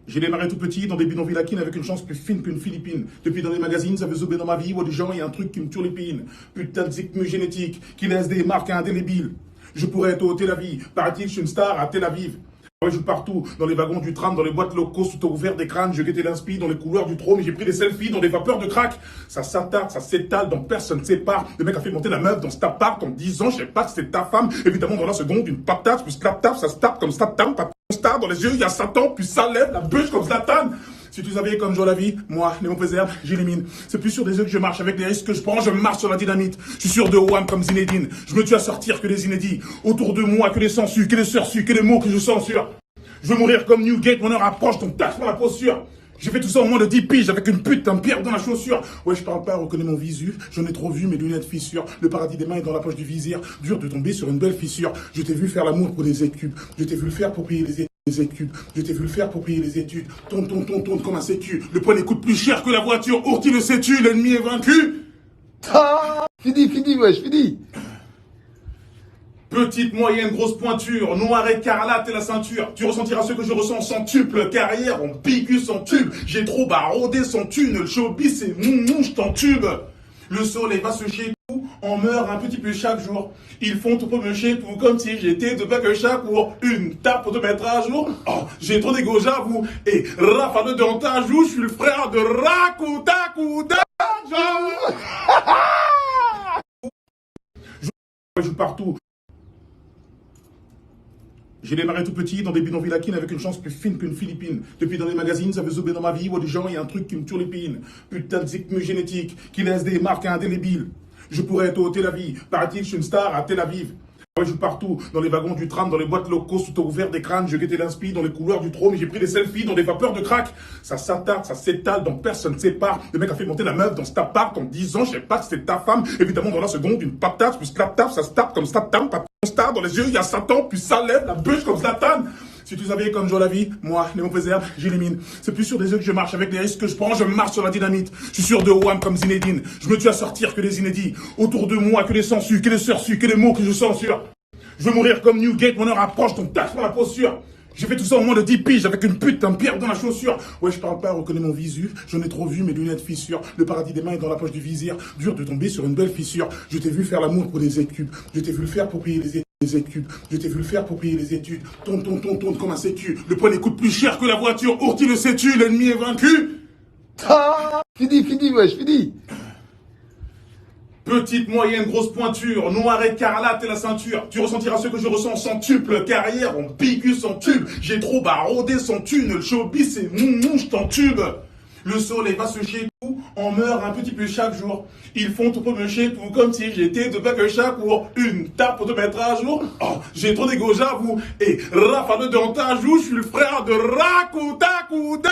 J'ai démarré tout petit dans des bidonvilles laquines avec une chance plus fine qu'une Philippine. Depuis dans les magazines, ça veut zouber dans ma vie, ou des gens, il y a un truc qui me tue l'épine. Putain de zikmu génétique qui laisse des marques indélébiles. Je pourrais être au Tel Aviv, paraît-il, je suis une star à Tel Aviv. Je joue partout, dans les wagons du tram, dans les boîtes locaux, sous ouvert des crânes, je guettais l'inspi dans les couloirs du trône, j'ai pris des selfies dans des vapeurs de crack. Ça s'attarde, ça s'étale, donc personne ne sépare. Le mec a fait monter la meuf dans cet appart en disant, je sais pas que c'était ta femme. Évidemment, dans la seconde, une patate, plus clap-tap, ça se tape comme Satan, pas star, dans les yeux, il y a Satan, puis ça lève la bûche comme Zlatan. Si tu savais comme je la vie, moi, les mauvaises herbes, j'élimine. C'est plus sur des œufs que je marche, avec les risques que je prends, je marche sur la dynamite. Je suis sûr de Wham comme Zinedine. Je me tue à sortir que les inédits. Autour de moi, que les sensus, que les sursus, que les mots que je censure. Je veux mourir comme Newgate, mon heure approche, donc tâche pour la posture. J'ai fait tout ça au moins de 10 piges avec une pute, un pierre dans la chaussure. Ouais, je parle pas, reconnais mon visu. J'en ai trop vu, mes lunettes fissures. Le paradis des mains est dans la poche du vizir. Dur de tomber sur une belle fissure. Je t'ai vu faire l'amour pour des écubes. Je t'ai vu le faire pour payer les études. Je t'ai vu le faire pour payer les études. Tourne comme un sécu. Le poignet coûte plus cher que la voiture. Ourti le sais-tu, l'ennemi est vaincu. Ah, fini, wesh, fini. Petite, moyenne, grosse pointure, noir écarlate et la ceinture. Tu ressentiras ce que je ressens sans tuple. Carrière, on pique sans tube. J'ai trop barodé sans thune. Le showbiz, c'est je t'entube. Le soleil va se chier tout, on meurt un petit peu chaque jour. Ils font tout pour me chier tout, comme si j'étais de bac chaque jour. Une tape pour te mettre à jour. Oh, j'ai trop d'égo, j'avoue. Et rafale dans ta joue, je suis le frère de Rakuta Kuda. Je joue partout. J'ai démarré tout petit dans des bidonvilles laquines avec une chance plus fine qu'une Philippine. Depuis dans les magazines, ça veut zouber dans ma vie, ou des gens, il y a un truc qui me tue l'épine. Putain de zikmu génétique qui laisse des marques indélébiles. Je pourrais être au Tel Aviv, paraît-il, je suis une star à Tel Aviv. Je joue partout, dans les wagons du tram, dans les boîtes locaux, sous ouvert des crânes, je guettais l'inspi dans les couloirs du trône, j'ai pris des selfies dans des vapeurs de crack. Ça s'attarde, ça s'étale, donc personne ne sépare. Le mec a fait monter la meuf dans cet appart en disant, je sais pas que c'était ta femme. Évidemment, dans la seconde, une patate, plus clap-tap, ça se tape comme Satan, pas star, dans les yeux, il y a Satan, puis ça lève la bûche comme Zlatan. Si tu savais comme je la vie, moi, les mauvaises herbes, j'élimine. C'est plus sur des œufs que je marche, avec les risques que je prends, je marche sur la dynamite. Je suis sûr de Wham comme Zinedine. Je me tue à sortir que les inédits. Autour de moi, que les sensus, que les sursus, que les mots que je censure. Je veux mourir comme Newgate, mon heure approche, donc tâche pour la posture. J'ai fait tout ça au moins de 10 piges avec une pute, un pierre dans la chaussure. Ouais, je parle pas, reconnais mon visu. J'en ai trop vu, mes lunettes fissures. Le paradis des mains est dans la poche du vizir. Dur de tomber sur une belle fissure. Je t'ai vu faire l'amour pour des écubes. Je t'ai vu le faire pour payer les études. Je t'ai vu le faire pour payer les études. Tourne comme un sécu. Le poignet coûte plus cher que la voiture. Ourti le sais-tu, l'ennemi est vaincu. Ah, fini, wesh, fini. Petite, moyenne, grosse pointure, noir écarlate et la ceinture. Tu ressentiras ce que je ressens sans tuple. Carrière, on pique sans tube. J'ai trop barodé sans thune. Le showbiz, c'est je t'entube. Le soleil va se chier tout, on meurt un petit peu chaque jour. Ils font tout pour me chier tout, comme si j'étais de bac chaque jour. Une tape pour te mettre à jour. Oh, j'ai trop d'égo, j'avoue. Et rafale dans ta joue, je suis le frère de Rakuta Kuda.